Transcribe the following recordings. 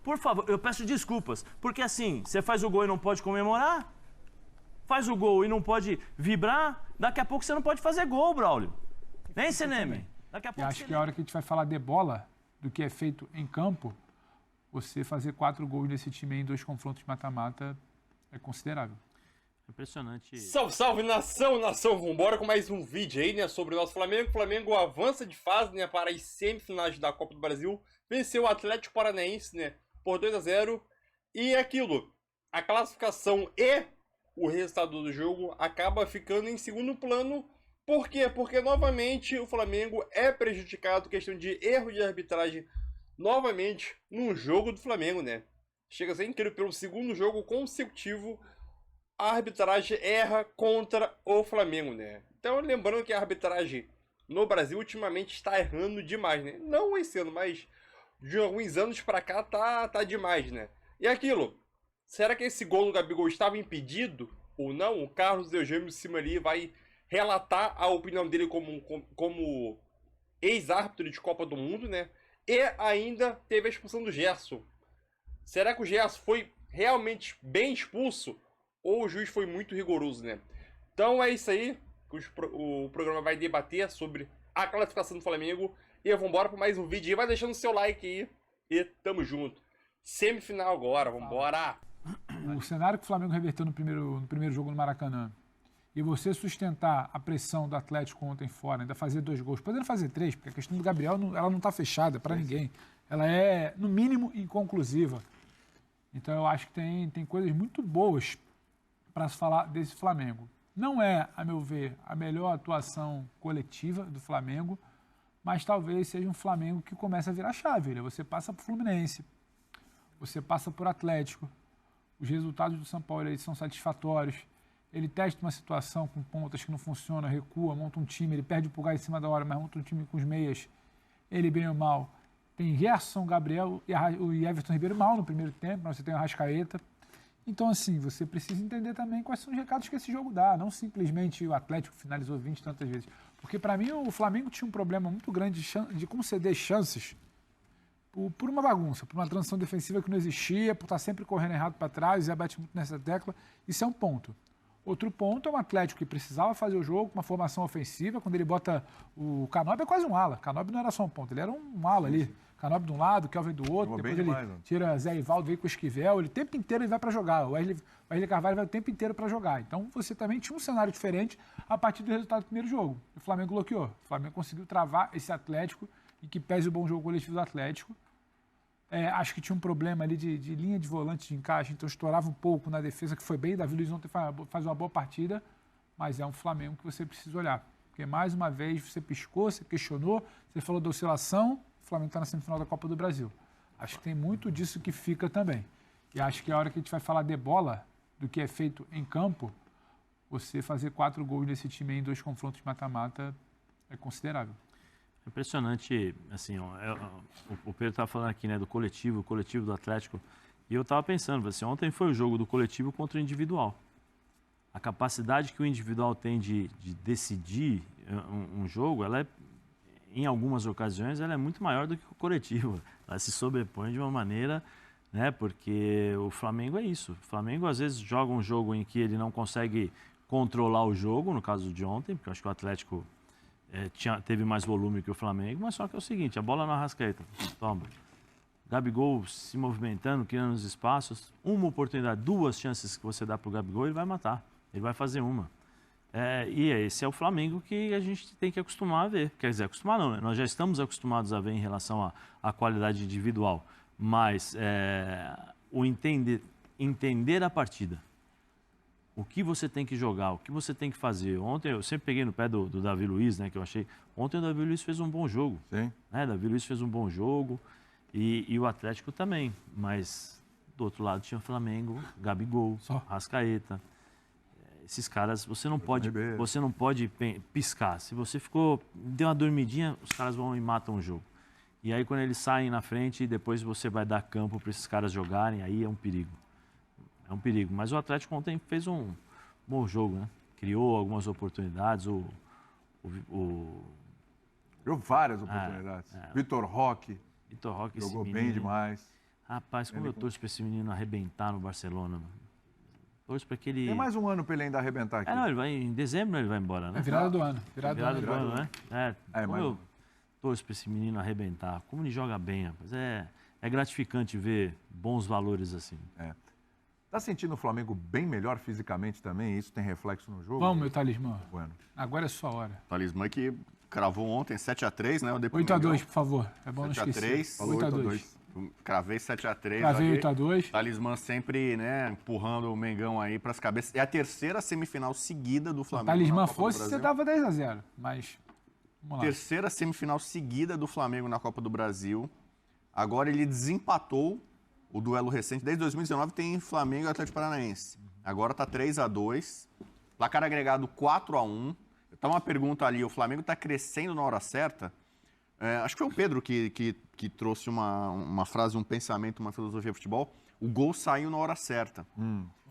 por favor, eu peço desculpas. Porque assim, você faz o gol e não pode comemorar, faz o gol e não pode vibrar, daqui a pouco você não pode fazer gol, Braulio. Nem Seneme. Daqui a pouco acho que a hora que a gente vai falar de bola, do que é feito em campo, você fazer 4 gols desse time aí em 2 confrontos de mata-mata é considerável. Impressionante. Salve, salve, nação, nação. Vambora com mais um vídeo aí, né, sobre o nosso Flamengo. O Flamengo avança de fase, né, para as semifinais da Copa do Brasil. Venceu o Atlético Paranaense, né, por 2-0. E aquilo, a classificação e o resultado do jogo acaba ficando em segundo plano. Por quê? Porque novamente o Flamengo é prejudicado, questão de erro de arbitragem, novamente num jogo do Flamengo, né. Chega a ser incrível, pelo segundo jogo consecutivo a arbitragem erra contra o Flamengo, né? Então, lembrando que a arbitragem no Brasil ultimamente está errando demais, né? Não esse ano, mas de alguns anos pra cá tá demais, né? E aquilo, será que esse gol do Gabigol estava impedido ou não? O Carlos Eugênio Simari vai relatar a opinião dele como ex-árbitro de Copa do Mundo, né? E ainda teve a expulsão do Gerson. Será que o Gerson foi realmente bem expulso? Ou o juiz foi muito rigoroso, né? Então é isso aí. O programa vai debater sobre a classificação do Flamengo. E vambora para mais um vídeo. E vai deixando o seu like aí. E tamo junto. Semifinal agora, vambora! O cenário que o Flamengo reverteu no primeiro jogo no Maracanã, e você sustentar a pressão do Atlético ontem fora, ainda fazer 2 gols, podendo fazer 3, porque a questão do Gabriel ela não está fechada para ninguém. Ela é, no mínimo, inconclusiva. Então eu acho que tem coisas muito boas para se falar desse Flamengo. Não é, a meu ver, a melhor atuação coletiva do Flamengo, mas talvez seja um Flamengo que começa a virar chave. Né? Você passa por Fluminense, você passa por Atlético, os resultados do São Paulo eles são satisfatórios, ele testa uma situação com pontas que não funciona, recua, monta um time, ele perde o pulgar em cima da hora, mas monta um time com os meias, ele bem ou mal. Tem Gerson, Gabriel e Everton Ribeiro mal no primeiro tempo, mas você tem o Arrascaeta. Então, assim, você precisa entender também quais são os recados que esse jogo dá, não simplesmente o Atlético finalizou 20 tantas vezes. Porque, para mim, o Flamengo tinha um problema muito grande de conceder chances por uma bagunça, por uma transição defensiva que não existia, por estar sempre correndo errado para trás, e Zé bate muito nessa tecla. Isso é um ponto. Outro ponto é um Atlético que precisava fazer o jogo com uma formação ofensiva, quando ele bota o Canóbio é quase um ala. Canóbio não era só um ponto, ele era um ala ali. Canóbio de um lado, Kelvin do outro, depois ele tira Zé Ivaldo, vem com o Esquivel, ele o tempo inteiro ele vai para jogar, o Wesley Carvalho vai o tempo inteiro para jogar. Então você também tinha um cenário diferente a partir do resultado do primeiro jogo. O Flamengo bloqueou, o Flamengo conseguiu travar esse Atlético e que pese o bom jogo coletivo do Atlético. Acho que tinha um problema ali de linha de volante de encaixe, então estourava um pouco na defesa, que foi bem, Davi Luiz ontem faz uma boa partida, mas é um Flamengo que você precisa olhar. Porque mais uma vez você piscou, você questionou, você falou da oscilação, o Flamengo está na semifinal da Copa do Brasil. Acho que tem muito disso que fica também. E acho que a hora que a gente vai falar de bola, do que é feito em campo, você fazer 4 gols desse time aí em 2 confrontos de mata-mata é considerável. Impressionante, assim, ó, o Pedro estava falando aqui, né, do coletivo, o coletivo do Atlético, e eu estava pensando, assim, ontem foi o jogo do coletivo contra o individual. A capacidade que o individual tem de decidir um jogo, ela é, em algumas ocasiões, ela é muito maior do que o coletivo. Ela se sobrepõe de uma maneira, né, porque o Flamengo é isso. O Flamengo, às vezes, joga um jogo em que ele não consegue controlar o jogo, no caso de ontem, porque eu acho que o Atlético teve mais volume que o Flamengo, mas só que é o seguinte, a bola na Arrascaeta, toma. Gabigol se movimentando, criando os espaços, uma oportunidade, 2 chances que você dá para o Gabigol, ele vai matar, ele vai fazer uma. E esse é o Flamengo que a gente tem que acostumar a ver. Quer dizer, acostumar não, né? Nós já estamos acostumados a ver em relação à qualidade individual, mas o entender a partida. O que você tem que jogar, o que você tem que fazer. Ontem eu sempre peguei no pé do Davi Luiz, né, que eu achei. Ontem o Davi Luiz fez um bom jogo. Sim. Né? Davi Luiz fez um bom jogo e o Atlético também. Mas do outro lado tinha o Flamengo, Gabigol, Arrascaeta. Esses caras, você não pode piscar. Se você deu uma dormidinha, os caras vão e matam o jogo. E aí quando eles saem na frente e depois você vai dar campo para esses caras jogarem, aí é um perigo. É um perigo. Mas o Atlético ontem fez um bom jogo, né? Criou algumas oportunidades. Criou várias oportunidades. Vitor Roque Vitor Roque jogou bem demais. Rapaz, como eu torço pra esse menino arrebentar no Barcelona, mano. Torço pra que ele... Tem mais um ano para ele ainda arrebentar aqui. Não, ele vai, em dezembro ele vai embora, né? É virada do ano. Virada do ano, né? Como mais eu torço pra esse menino arrebentar. Como ele joga bem, rapaz. É gratificante ver bons valores assim. Tá sentindo o Flamengo bem melhor fisicamente também? Isso tem reflexo no jogo? Vamos, meu talismã. Bueno. Agora é sua hora. Talismã que cravou ontem 7-3, né? 8-2, por favor. É bom não esquecer. 7-3. Falou 8-2. Cravei 7-3. Cravei 8-2. Talismã sempre, né, empurrando o Mengão aí pras cabeças. É a terceira semifinal seguida do Se o Flamengo. talismã na Copa do fosse, Brasil. você dava 10-0. Mas, vamos lá. Terceira semifinal seguida do Flamengo na Copa do Brasil. Agora ele desempatou o duelo recente. Desde 2019 tem Flamengo e Atlético Paranaense. Agora tá 3-2. Placar agregado 4-1. Tá uma pergunta ali, o Flamengo tá crescendo na hora certa? Acho que foi o Pedro que trouxe uma frase, um pensamento, uma filosofia de futebol. O gol saiu na hora certa.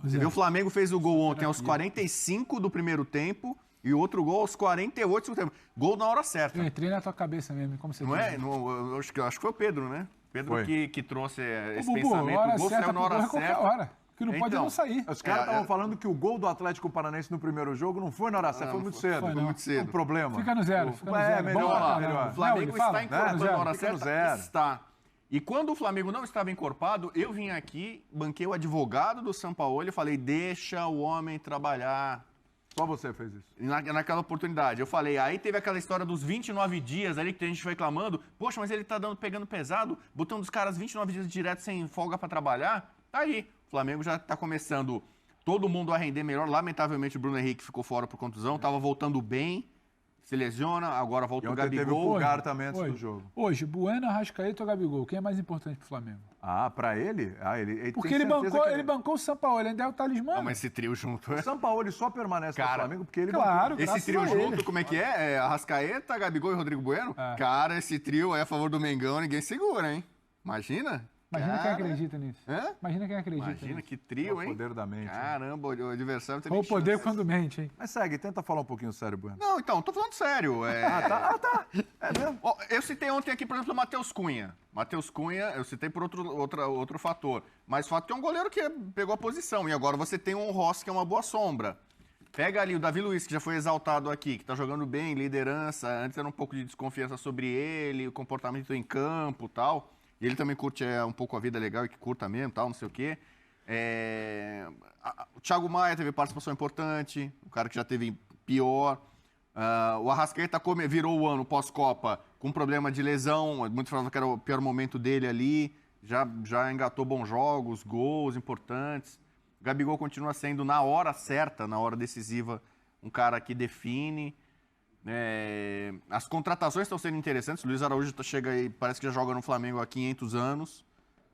Você viu, o Flamengo fez o gol ontem aos 45 do primeiro tempo e o outro gol aos 48 do segundo tempo. Gol na hora certa. Eu entrei na tua cabeça mesmo, como você Não diz. é? Eu acho que foi o Pedro, né? Pedro que trouxe esse Bubu, pensamento. hora O gol certa saiu na pro hora gol é qualquer certa. hora. O que não pode é Então, não sair. Os caras estavam falando que o gol do Atlético Paranaense no primeiro jogo não foi na hora certa, foi muito cedo. foi não. Muito cedo. Um problema. Fica no zero. Fica no É, zero. melhor, Bom pra caramba. melhor. O Flamengo Não, ele fala, está encorpado zero. na hora Fica no certa? zero. Está. E quando o Flamengo não estava encorpado, eu vim aqui, banquei o advogado do Sampaoli e falei, deixa o homem trabalhar. Só você fez isso. Naquela oportunidade. Eu falei, aí teve aquela história dos 29 dias ali que a gente foi reclamando. Poxa, mas ele tá pegando pesado, botando os caras 29 dias direto sem folga para trabalhar. Tá aí. O Flamengo já tá começando todo mundo a render melhor. Lamentavelmente o Bruno Henrique ficou fora por contusão, tava voltando bem. Se lesiona, agora volta E o ontem teve o Gabigol. Pulgar também antes do jogo. Hoje, Bueno, Arrascaeta ou Gabigol? Quem é mais importante pro Flamengo? Ah, pra ele? Ele Porque tem ele certeza bancou, que ele bancou o Sampaoli, ainda é o talismã. Não, mas esse trio junto. O Sampaoli só permanece no Cara, Flamengo porque ele claro. bancou. Esse Graças trio a junto, ele. como é que é? Arrascaeta, Gabigol e Rodrigo Bueno? É. Cara, esse trio é a favor do Mengão, ninguém segura, hein? Imagina? Imagina quem Cara. acredita nisso. Hã? Imagina quem acredita Imagina nisso. que É trio, o hein? poder da mente. né? Caramba, o adversário tem Ou o nem poder chance. quando mente, hein? Mas segue, tenta falar um pouquinho sério, Bueno. Não, então, tô falando sério. Tá. É mesmo? Ó, eu citei ontem aqui, por exemplo, o Matheus Cunha. Matheus Cunha, eu citei por outro fator. Mas o fato que é um goleiro que pegou a posição. E agora você tem um Rossi, que é uma boa sombra. Pega ali o Davi Luiz, que já foi exaltado aqui, que tá jogando bem, liderança. Antes era um pouco de desconfiança sobre ele, o comportamento em campo e tal. E ele também curte um pouco a vida legal e que curta mesmo, tal, não sei o quê. O Thiago Maia teve participação importante, um cara que já teve pior. O Arrascaeta virou o ano pós-Copa com problema de lesão, muito provável que era o pior momento dele ali. Já engatou bons jogos, gols importantes. O Gabigol continua sendo, na hora certa, na hora decisiva, um cara que define. As contratações estão sendo interessantes. O Luiz Araújo chega aí, parece que já joga no Flamengo há 500 anos,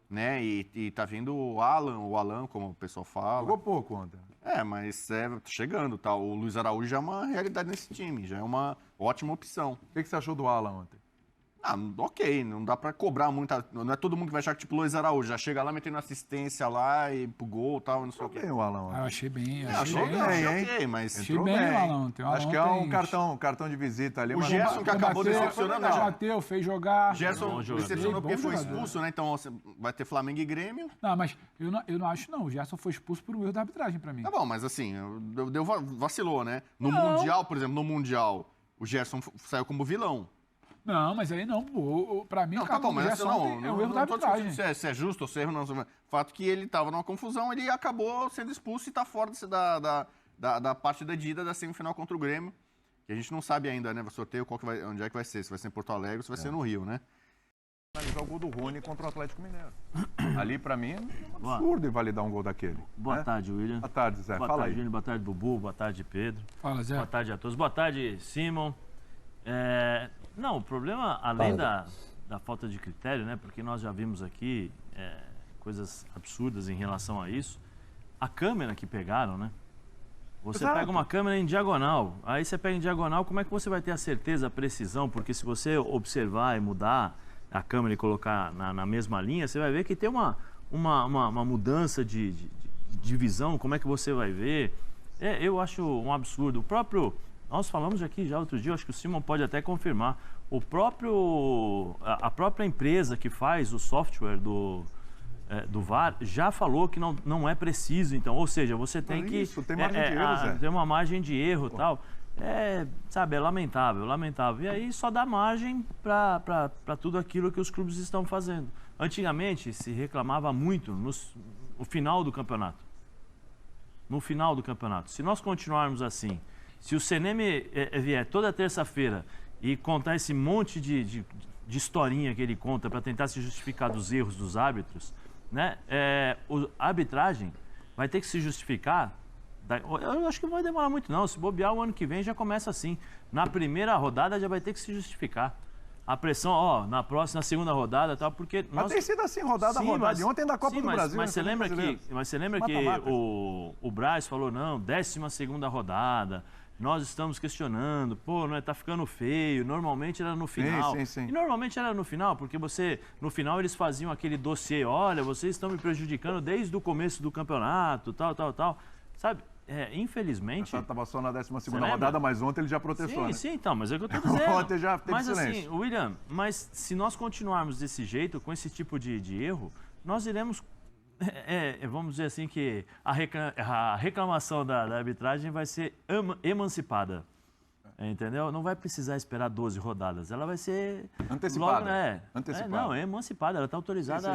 né? E tá vindo o Alan, como o pessoal fala. Jogou pouco ontem. Mas tá chegando, tá? O Luiz Araújo já é uma realidade nesse time, já é uma ótima opção. O que você achou do Alan ontem? Ok, não dá pra cobrar muito. Não é todo mundo que vai achar que tipo Luiz Araújo já chega lá metendo assistência lá e pro gol e tal, não sei o quê. Bem o Alan ontem. Eu achei bem. Achou bem, bem, hein? ok, mas Achei bem o Alan ontem. O Alan Acho que é ontem- um cartão de visita ali. O mas não- Gerson que acabou decepcionando, né? Bateu, fez jogar. Gerson Bom jogador. decepcionou porque Bom foi jogador. expulso, né? Então vai ter Flamengo e Grêmio. Não, mas eu não acho, não. O Gerson foi expulso por um erro da arbitragem pra mim. Tá bom, mas assim, vacilou, né? No Não. Mundial, por exemplo, o Gerson saiu como vilão. Não, mas aí não. Pra mim, Não, o tá cartão bom, do mas Gerson assim, ontem é um erro da tô arbitragem. discutindo se é justo ou se é erro, não. O fato que ele tava numa confusão, ele acabou sendo expulso e tá fora da partida de ida da semifinal contra o Grêmio. Que a gente não sabe ainda, né? O sorteio, onde é que vai ser. Se vai ser em Porto Alegre ou se vai ser no Rio, né? Analisar o gol do Rony contra o Atlético Mineiro. Ali, pra mim, é um Boa. absurdo invalidar um gol daquele. Boa né? tarde, William. Boa tarde, Zé. Boa Fala tarde, aí. William. Boa tarde, Bubu. Boa tarde, Pedro. Fala, Zé. Boa tarde a todos. Boa tarde, Simon. Não, o problema, além da falta de critério, né? Porque nós já vimos aqui coisas absurdas em relação a isso. A câmera que pegaram, né? Você Exato. pega uma câmera em diagonal. Aí você pega em diagonal, como é que você vai ter a certeza, a precisão? Porque se você observar e mudar a câmera e colocar na mesma linha, você vai ver que tem uma mudança de visão. Como é que você vai ver? Eu acho um absurdo. O próprio... Nós falamos aqui já outro dia, acho que o Simon pode até confirmar. A própria empresa que faz o software do VAR já falou que não é preciso, então, ou seja, você tem que... Isso, tem margem de erro, Zé. Tem uma margem de erro e tal. Sabe, é lamentável, lamentável. E aí só dá margem para tudo aquilo que os clubes estão fazendo. Antigamente se reclamava muito no final do campeonato. No final do campeonato. Se nós continuarmos assim, se o CNM vier toda terça-feira e contar esse monte de historinha que ele conta para tentar se justificar dos erros dos árbitros, né? A arbitragem vai ter que se justificar. Eu acho que não vai demorar muito não. Se bobear o ano que vem já começa assim. Na primeira rodada já vai ter que se justificar. A pressão, na segunda rodada, tal, porque mas tem sido assim rodada a rodada. E ontem da Copa do Brasil. Mas você lembra que o Braz falou não, 12ª rodada. Nós estamos questionando, tá ficando feio, normalmente era no final. Sim. E normalmente era no final, porque no final eles faziam aquele dossiê, olha, vocês estão me prejudicando desde o começo do campeonato, tal. Sabe, infelizmente... Estava só na 12ª rodada, mas ontem ele já protestou, né? Sim, então, mas é o que eu estou dizendo. Ontem já teve silêncio. Assim, William, mas se nós continuarmos desse jeito, com esse tipo de erro, nós iremos... vamos dizer assim que a reclamação da arbitragem vai ser emancipada, entendeu? Não vai precisar esperar 12 rodadas, ela vai ser... Antecipada. Antecipada. É emancipada, ela está autorizada...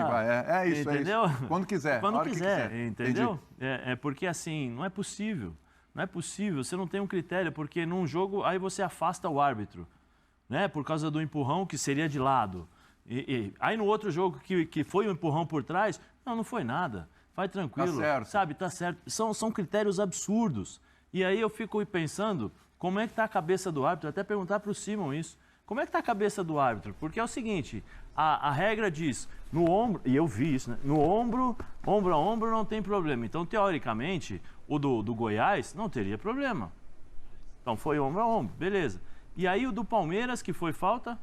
Isso, entendeu? É isso. Quando quiser. Quando quiser, entendeu? Entendi. Porque assim, não é possível, você não tem um critério, porque num jogo, aí você afasta o árbitro, né? Por causa do empurrão que seria de lado. Aí no outro jogo que foi um empurrão por trás, não foi nada. Vai tranquilo. Tá certo. Sabe, tá certo. São critérios absurdos. E aí eu fico pensando, como é que tá a cabeça do árbitro? Até perguntar para o Simon isso. Como é que tá a cabeça do árbitro? Porque é o seguinte, a regra diz, no ombro, e eu vi isso, né? No ombro a ombro não tem problema. Então, teoricamente, o do Goiás não teria problema. Então foi ombro a ombro, beleza. E aí o do Palmeiras, que foi falta,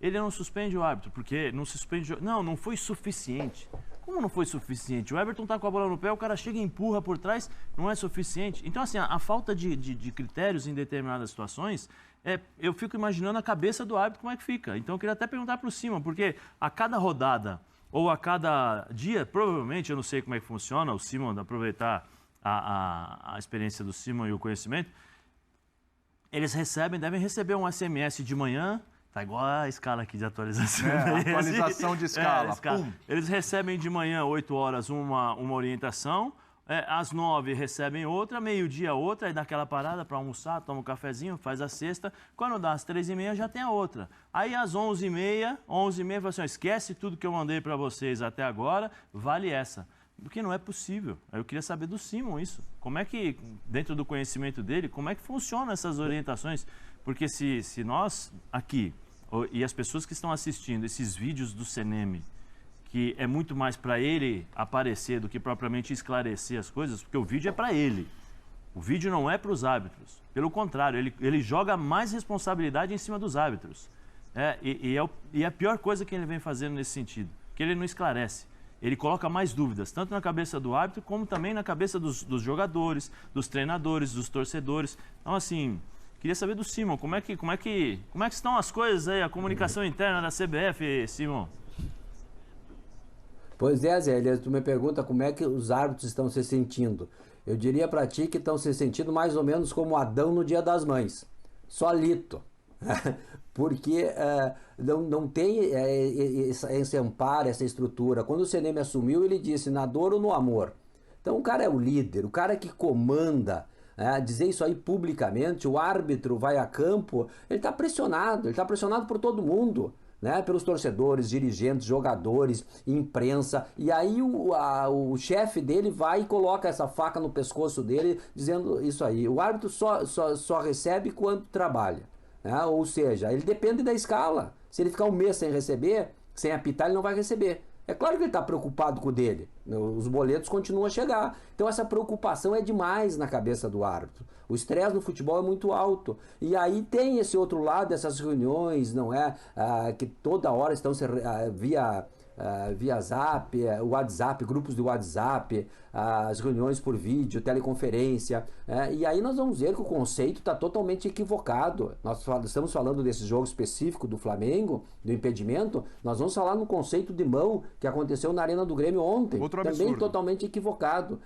ele não suspende o árbitro, porque não suspende... Não foi suficiente. Como não foi suficiente? O Everton tá com a bola no pé, o cara chega e empurra por trás, não é suficiente. Então, assim, a falta de critérios em determinadas situações, eu fico imaginando a cabeça do árbitro como é que fica. Então, eu queria até perguntar para o Simon, porque a cada rodada ou a cada dia, provavelmente, eu não sei como é que funciona, o Simon, aproveitar a experiência do Simon e o conhecimento, eles devem receber um SMS de manhã. Tá igual a escala aqui de atualização. Atualização de escala. Eles recebem de manhã, 8 horas, uma orientação. Às 9 recebem outra, meio-dia outra, aí dá aquela parada para almoçar, toma um cafezinho, faz a cesta. Quando dá às 3h30 já tem a outra. Aí às 11h30, fala assim, esquece tudo que eu mandei para vocês até agora, vale essa. Porque não é possível. Eu queria saber do Simon isso. Como é que, dentro do conhecimento dele, como é que funcionam essas orientações? Porque se nós aqui, e as pessoas que estão assistindo esses vídeos do CNM, que é muito mais para ele aparecer do que propriamente esclarecer as coisas, porque o vídeo é para ele. O vídeo não é para os árbitros. Pelo contrário, ele joga mais responsabilidade em cima dos árbitros. E a pior coisa que ele vem fazendo nesse sentido, que ele não esclarece. Ele coloca mais dúvidas, tanto na cabeça do árbitro, como também na cabeça dos jogadores, dos treinadores, dos torcedores. Então, assim... Queria saber do Simon, como é que estão as coisas aí, a comunicação interna da CBF, Simon? Pois é, Zé, Elias, tu me pergunta como é que os árbitros estão se sentindo. Eu diria para ti que estão se sentindo mais ou menos como Adão no Dia das Mães, solito. Porque não tem esse amparo, essa estrutura. Quando o CNM assumiu, ele disse na dor ou no amor. Então o cara é o líder, o cara que comanda. Dizer isso aí publicamente, o árbitro vai a campo, ele está pressionado por todo mundo, né? Pelos torcedores, dirigentes, jogadores, imprensa, e aí o chefe dele vai e coloca essa faca no pescoço dele, dizendo isso aí. O árbitro só recebe quando trabalha, né? Ou seja, ele depende da escala. Se ele ficar um mês sem receber, sem apitar, ele não vai receber. É claro que ele está preocupado com o dele. Os boletos continuam a chegar. Então essa preocupação é demais na cabeça do árbitro. O estresse no futebol é muito alto. E aí tem esse outro lado, essas reuniões, não é? Que toda hora estão via via Zap, WhatsApp, grupos de WhatsApp, as reuniões por vídeo, teleconferência, e aí nós vamos ver que o conceito está totalmente equivocado. Nós estamos falando desse jogo específico do Flamengo, do impedimento, nós vamos falar no conceito de mão que aconteceu na Arena do Grêmio ontem, Outro também absurdo. totalmente equivocado.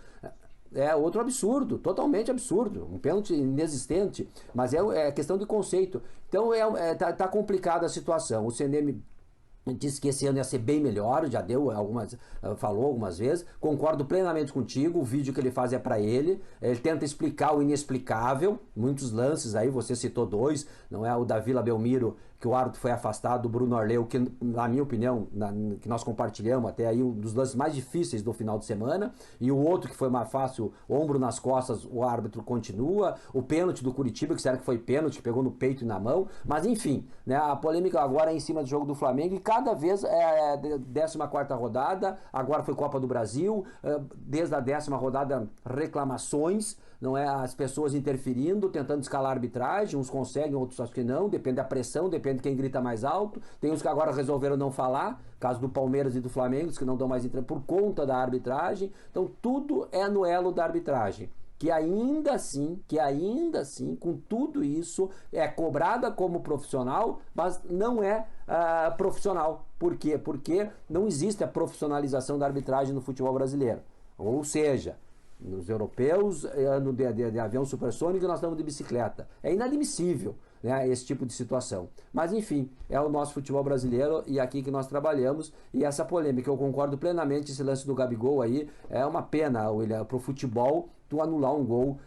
É outro absurdo, totalmente absurdo, um pênalti inexistente, mas é questão de conceito. Então tá complicada a situação. O CNM disse que esse ano ia ser bem melhor, já falou algumas vezes, concordo plenamente contigo, o vídeo que ele faz é para ele tenta explicar o inexplicável, muitos lances aí, você citou 2, não é o da Vila Belmiro, que o árbitro foi afastado, do Bruno Arleu, que na minha opinião, que nós compartilhamos até aí, um dos lances mais difíceis do final de semana, e o outro que foi mais fácil, ombro nas costas, o árbitro continua, o pênalti do Curitiba, que será que foi pênalti, que pegou no peito e na mão, mas enfim, né, a polêmica agora é em cima do jogo do Flamengo, e cada vez é 14ª rodada, agora foi Copa do Brasil, desde a 10ª rodada reclamações, não é, as pessoas interferindo, tentando escalar a arbitragem, uns conseguem, outros acho que não, depende da pressão, depende de quem grita mais alto, tem uns que agora resolveram não falar, caso do Palmeiras e do Flamengo, que não dão mais entrada por conta da arbitragem, então tudo é no elo da arbitragem, que ainda assim, com tudo isso, é cobrada como profissional, mas não é profissional. Por quê? Porque não existe a profissionalização da arbitragem no futebol brasileiro, ou seja, nos europeus, ano de avião supersônico, nós estamos de bicicleta. É inadmissível, né, esse tipo de situação. Mas, enfim, é o nosso futebol brasileiro e aqui que nós trabalhamos. E essa polêmica, eu concordo plenamente, esse lance do Gabigol aí, é uma pena, William, para o futebol, tu anular um gol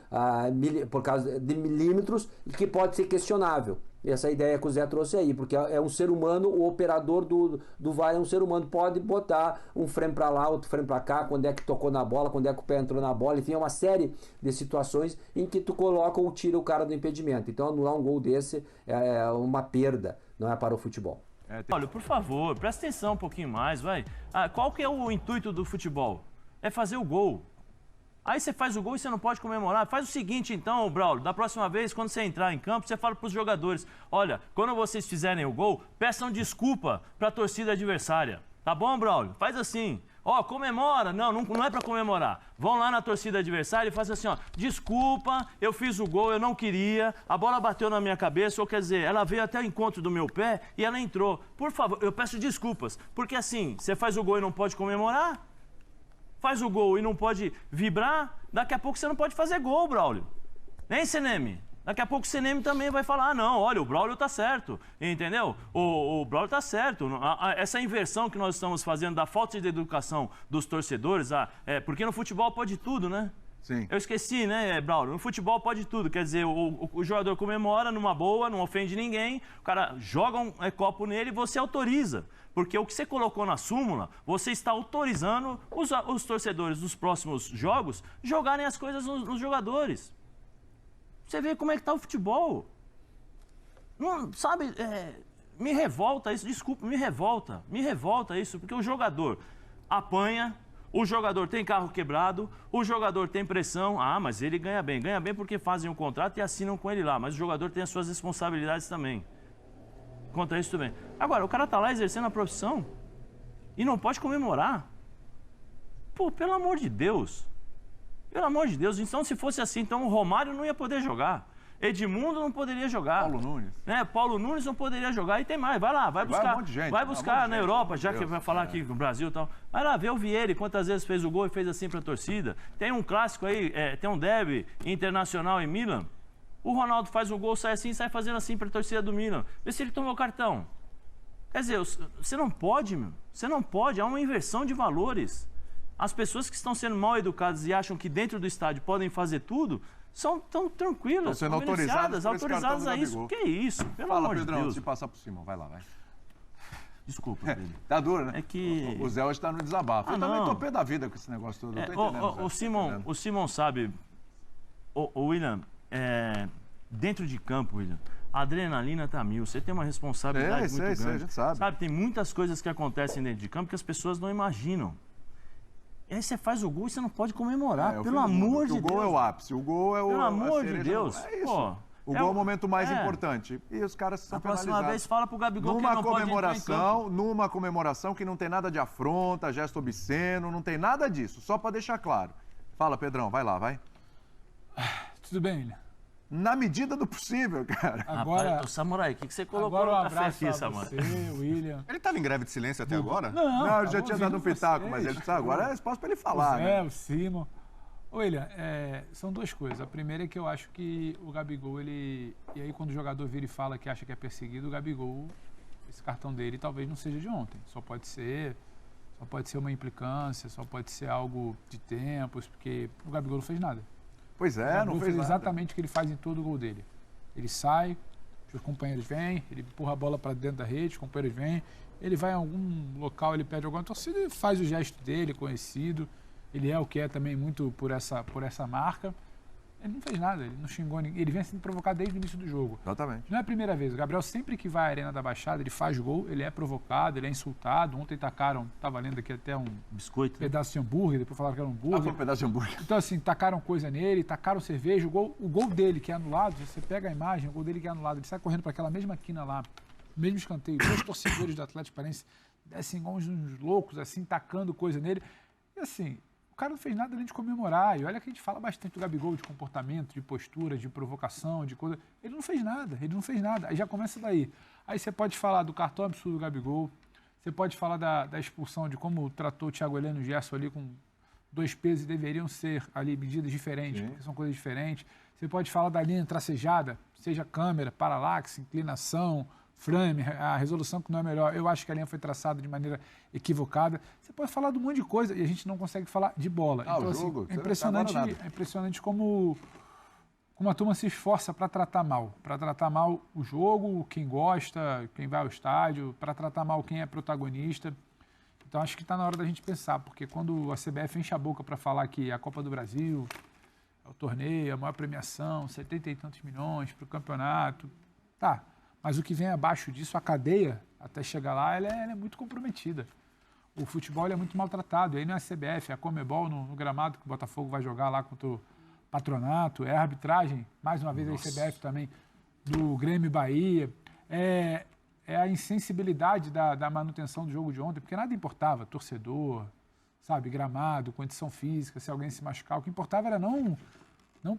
por causa de milímetros, que pode ser questionável. Essa ideia que o Zé trouxe aí, porque é um ser humano, o operador do VAR é um ser humano, pode botar um frame para lá, outro frame para cá, quando é que tocou na bola, quando é que o pé entrou na bola, enfim, é uma série de situações em que tu coloca ou tira o cara do impedimento. Então anular um gol desse é uma perda, não é para o futebol. Olha, por favor, presta atenção um pouquinho mais, vai. Qual que é o intuito do futebol? É fazer o gol. Aí você faz o gol e você não pode comemorar. Faz o seguinte então, Braulio, da próxima vez, quando você entrar em campo, você fala para os jogadores, olha, quando vocês fizerem o gol, peçam desculpa para a torcida adversária. Tá bom, Braulio? Faz assim. Comemora. Não é para comemorar. Vão lá na torcida adversária e fazem assim, desculpa, eu fiz o gol, eu não queria, a bola bateu na minha cabeça, ou quer dizer, ela veio até o encontro do meu pé e ela entrou. Por favor, eu peço desculpas, porque assim, você faz o gol e não pode comemorar, faz o gol e não pode vibrar, daqui a pouco você não pode fazer gol, Braulio. Nem CNM. Daqui a pouco o CNM também vai falar, não, olha, o Braulio tá certo, entendeu? O Braulio tá certo. Essa inversão que nós estamos fazendo da falta de educação dos torcedores, porque no futebol pode tudo, né? Sim. Eu esqueci, né, Braulio? No futebol pode tudo, quer dizer, o jogador comemora numa boa, não ofende ninguém, o cara joga um copo nele e você autoriza. Porque o que você colocou na súmula, você está autorizando os torcedores dos próximos jogos jogarem as coisas nos jogadores. Você vê como é que está o futebol. Não, sabe, me revolta isso, desculpa, me revolta isso, porque o jogador apanha, o jogador tem carro quebrado, o jogador tem pressão, mas ele ganha bem porque fazem um contrato e assinam com ele lá, mas o jogador tem as suas responsabilidades também. Contra isso, tudo bem. Agora, o cara tá lá exercendo a profissão e não pode comemorar. Pô, pelo amor de Deus. Pelo amor de Deus. Então, se fosse assim, então o Romário não ia poder jogar. Edmundo não poderia jogar. Paulo Nunes. Paulo Nunes não poderia jogar. E tem mais. Vai lá, vai buscar. Um monte de gente, vai buscar na Europa, já que Deus, vai falar aqui no Brasil e tal. Vai lá, vê o Vieri, quantas vezes fez o gol e fez assim pra torcida. Tem um clássico aí, tem um derby internacional em Milan. O Ronaldo faz um gol, sai assim, sai fazendo assim para a torcida do Milan. Vê se ele tomou cartão. Quer dizer, você não pode, meu. Você não pode, há uma inversão de valores. As pessoas que estão sendo mal educadas e acham que dentro do estádio podem fazer tudo, são tão tranquilas, estão sendo autorizadas a isso. Que isso? Pelo amor de Pedrão, Deus. antes de passar por cima, vai lá, vai. Desculpa, Pedro. Tá duro, né? É que... O Zé hoje tá no desabafo. Eu também tô pé da vida com esse negócio todo. Eu tô entendendo, Zé. O Simon sabe, o William, dentro de campo, William, a adrenalina tá mil. Você tem uma responsabilidade muito grande. A gente sabe. Tem muitas coisas que acontecem dentro de campo que as pessoas não imaginam. E aí você faz o gol e você não pode comemorar, pelo amor de Deus. O gol é o ápice, o gol é o... Pelo amor de Deus. É isso. Pô, O gol é o momento mais importante. E os caras são A próxima penalizados. vez fala pro Gabigol que ele não pode entrar em campo. Numa comemoração que não tem nada de afronta, gesto obsceno, não tem nada disso. Só para deixar claro. Fala, Pedrão, vai lá, vai. Tudo bem, William? Na medida do possível, cara. Agora, Rapaz, ô, Samurai, o que você colocou agora um no café abraço aqui, a Samurai? você, William. Ele estava em greve de silêncio até agora? Não, tá eu já tinha dado um ouvindo pitaco, vocês. mas ele precisa agora é espaço para ele O falar, Zé, né? o Simon. Ô, William, são duas coisas. A primeira é que eu acho que o Gabigol, ele... E aí quando o jogador vira e fala que acha que é perseguido, o Gabigol, esse cartão dele talvez não seja de ontem. Só pode ser uma implicância, só pode ser algo de tempos, porque o Gabigol não fez nada. Pois O é, Gabigol não fez nada. exatamente o que ele faz em todo o gol dele. Ele sai, os companheiros vêm, ele empurra a bola para dentro da rede, os companheiros vêm, ele vai em algum local, ele pede alguma torcida e faz o gesto dele, conhecido. Ele é o que é também muito por essa marca. Ele não fez nada, ele não xingou ninguém. Ele vem sendo provocado desde o início do jogo. Exatamente. Não é a primeira vez. O Gabriel, sempre que vai à Arena da Baixada, ele faz gol, ele é provocado, ele é insultado. Ontem tacaram, estava lendo aqui até um Biscoito. pedaço de hambúrguer, depois falaram que era um hambúrguer. Foi um pedaço de hambúrguer. Então, assim, tacaram coisa nele, tacaram cerveja. O gol dele, que é anulado, você pega a imagem, o gol dele que é anulado, ele sai correndo para aquela mesma quina lá, mesmo escanteio. Dois torcedores do Atlético Paranaense descem igual uns loucos, assim, tacando coisa nele. E, assim, o cara não fez nada além de comemorar. E olha que a gente fala bastante do Gabigol, de comportamento, de postura, de provocação, de coisa. Ele não fez nada. Aí já começa daí. Aí você pode falar do cartão absurdo do Gabigol, você pode falar da expulsão, de como tratou o Thiago Heleno e o Gerson ali com 2 pesos e deveriam ser ali medidas diferentes, porque são coisas diferentes. Você pode falar da linha tracejada, seja câmera, paralaxe, inclinação, frame, a resolução que não é melhor. Eu acho que a linha foi traçada de maneira equivocada. Você pode falar de um monte de coisa e a gente não consegue falar de bola. Ah, então, o jogo, assim, é impressionante como a turma se esforça para tratar mal o jogo, quem gosta, quem vai ao estádio, para tratar mal quem é protagonista. Então acho que está na hora da gente pensar, porque quando a CBF enche a boca para falar que a Copa do Brasil é o torneio, a maior premiação, 70 e tantos milhões para o campeonato, tá. Mas o que vem abaixo disso, a cadeia, até chegar lá, ela é muito comprometida. O futebol ele é muito maltratado, e aí não é a CBF, é a Conmebol no gramado que o Botafogo vai jogar lá contra o Patronato, é a arbitragem, mais uma vez a CBF também, do Grêmio Bahia, é a insensibilidade da manutenção do jogo de ontem, porque nada importava, torcedor, sabe, gramado, condição física, se alguém se machucar, o que importava era não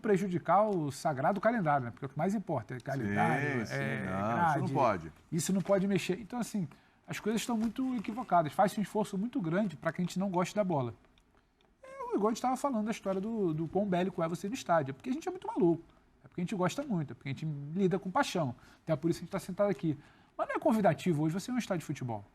prejudicar o sagrado calendário, né? Porque o que mais importa é calendário, grade, isso não pode. Isso não pode mexer. Então, assim, as coisas estão muito equivocadas. Faz-se um esforço muito grande para que a gente não goste da bola. Igual a gente estava falando da história do quão bélico é você no estádio. É porque a gente é muito maluco. É porque a gente gosta muito. É porque a gente lida com paixão. Até por isso que a gente está sentado aqui. Mas não é convidativo hoje você ir a um estádio de futebol.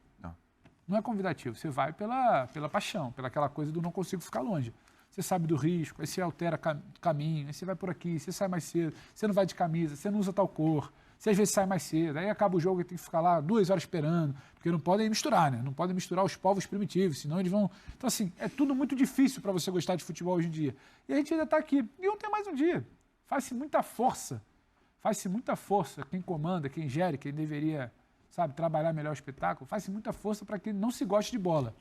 Não é convidativo. Você vai pela paixão, pela aquela coisa do não consigo ficar longe. Você sabe do risco, aí você altera caminho, aí você vai por aqui, você sai mais cedo, você não vai de camisa, você não usa tal cor, você às vezes sai mais cedo, aí acaba o jogo e tem que ficar lá 2 horas esperando, porque não podem misturar, né? Não podem misturar os povos primitivos, senão eles vão... Então, assim, é tudo muito difícil para você gostar de futebol hoje em dia. E a gente ainda está aqui. E ontem é mais um dia. Faz-se muita força. Quem comanda, quem gere, quem deveria, sabe, trabalhar melhor o espetáculo, faz-se muita força para que não se goste de bola.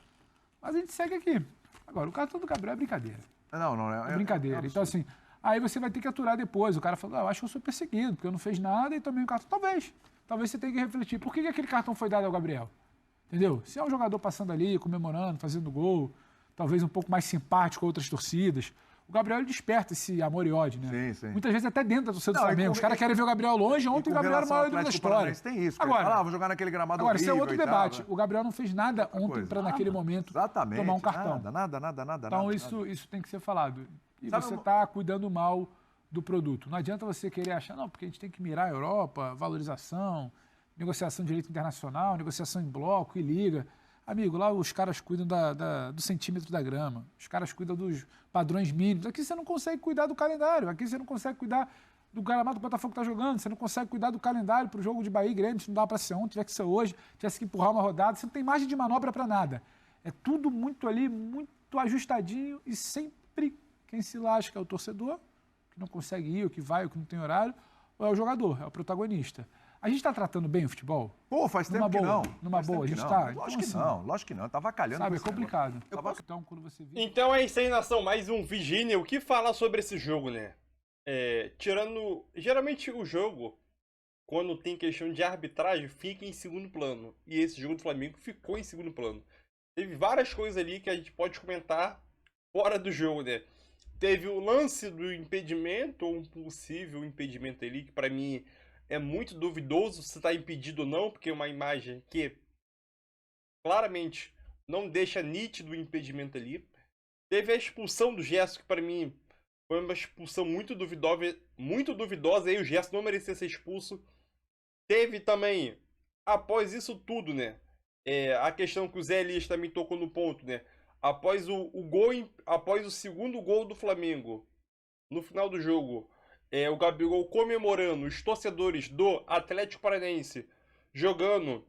Mas a gente segue aqui. Agora, o cartão do Gabriel é brincadeira. Não, é brincadeira. Então, assim, aí você vai ter que aturar depois. O cara falou, eu acho que eu sou perseguido, porque eu não fiz nada e tomei um cartão. Talvez você tenha que refletir. Por que aquele cartão foi dado ao Gabriel? Entendeu? Se é um jogador passando ali, comemorando, fazendo gol, talvez um pouco mais simpático com outras torcidas, o Gabriel ele desperta esse amor e ódio, né? Sim. Muitas vezes até dentro da torcida do Flamengo. Os caras querem ver o Gabriel longe. Ontem o Gabriel era o maior ídolo da história. Tem isso. Agora, vou jogar naquele gramado isso é outro e tal, debate. né? O Gabriel não fez nada ontem para, naquele momento, tomar um cartão. Nada. Então, isso tem que ser falado. E Sabe você está cuidando mal do produto. Não adianta você querer achar, não, porque a gente tem que mirar a Europa, valorização, negociação de direito internacional, negociação em bloco e liga. Amigo, lá os caras cuidam do centímetro da grama, os caras cuidam dos padrões mínimos. Aqui você não consegue cuidar do calendário, aqui você não consegue cuidar do gramado que o Botafogo está jogando, você não consegue cuidar do calendário para o jogo de Bahia e Grêmio, se não dá para ser ontem, tiver que ser hoje, tivesse que empurrar uma rodada, você não tem margem de manobra para nada. É tudo muito ali, muito ajustadinho e sempre quem se lasca é o torcedor, que não consegue ir, o que vai, o que não tem horário, ou é o jogador, é o protagonista. A gente está tratando bem o futebol? Pô, faz tempo que não. Numa boa, a gente está. Lógico que não. Tá avacalhando. Sabe, é complicado. Então é isso aí, nação. Mais um Vigínia. O que falar sobre esse jogo, né? tirando... Geralmente o jogo, quando tem questão de arbitragem, fica em segundo plano. E esse jogo do Flamengo ficou em segundo plano. Teve várias coisas ali que a gente pode comentar fora do jogo, né? Teve o lance do impedimento, ou um possível impedimento ali, que pra mim é muito duvidoso se tá impedido ou não, porque é uma imagem que claramente não deixa nítido o impedimento ali. Teve a expulsão do Gerson, que pra mim foi uma expulsão muito duvidosa, aí o Gerson não merecia ser expulso. Teve também, após isso tudo, né? A questão que o Zé Elias também tocou no ponto, né? Após após o segundo gol do Flamengo, no final do jogo, o Gabigol comemorando, os torcedores do Atlético Paranaense jogando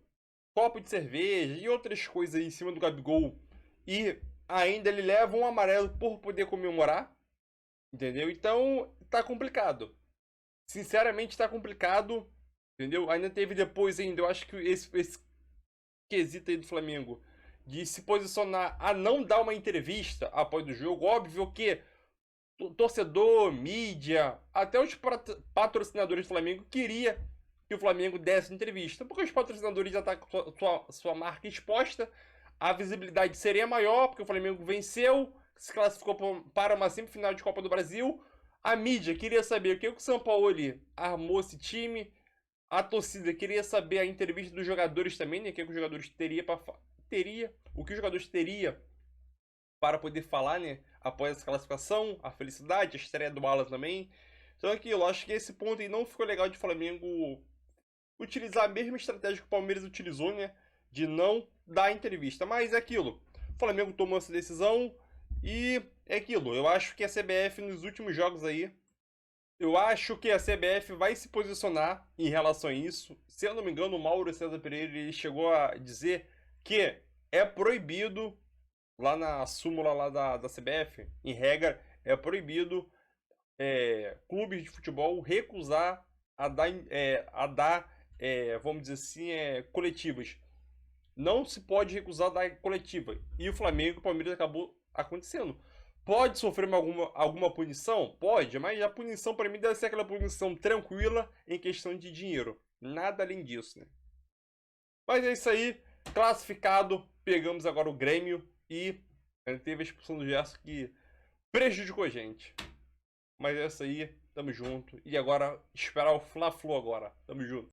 copo de cerveja e outras coisas aí em cima do Gabigol, e ainda ele leva um amarelo por poder comemorar, entendeu? Então tá complicado. Sinceramente tá complicado, entendeu? Ainda teve depois ainda, eu acho que esse quesito aí do Flamengo de se posicionar a não dar uma entrevista após o jogo. Óbvio que torcedor, mídia, até os patrocinadores do Flamengo queria que o Flamengo desse entrevista, porque os patrocinadores já estão com sua marca exposta, a visibilidade seria maior, porque o Flamengo venceu, se classificou para uma semifinal de Copa do Brasil. A mídia queria saber o que o Sampaoli armou esse time, a torcida queria saber a entrevista dos jogadores também, né? O que os jogadores o que os jogadores teriam para poder falar, né? Após essa classificação, a felicidade, a estreia do Alan também. Então aquilo, eu acho que esse ponto aí não ficou legal de Flamengo utilizar a mesma estratégia que o Palmeiras utilizou, né? De não dar entrevista. Mas é aquilo, o Flamengo tomou essa decisão e é aquilo. Eu acho que a CBF nos últimos jogos aí, eu acho que a CBF vai se posicionar em relação a isso. Se eu não me engano, o Mauro César Pereira ele chegou a dizer que é proibido, lá na súmula lá da CBF, em regra, é proibido clubes de futebol recusar a dar, vamos dizer assim, coletivas. Não se pode recusar a dar coletiva. E o Flamengo e o Palmeiras acabou acontecendo. Pode sofrer alguma punição? Pode, mas a punição para mim deve ser aquela punição tranquila em questão de dinheiro. Nada além disso, né? Mas é isso aí. Classificado. Pegamos agora o Grêmio e teve a expulsão do Gerson que prejudicou a gente. Mas é isso aí. Tamo junto. E agora esperar o Fla-Flu agora. Tamo junto.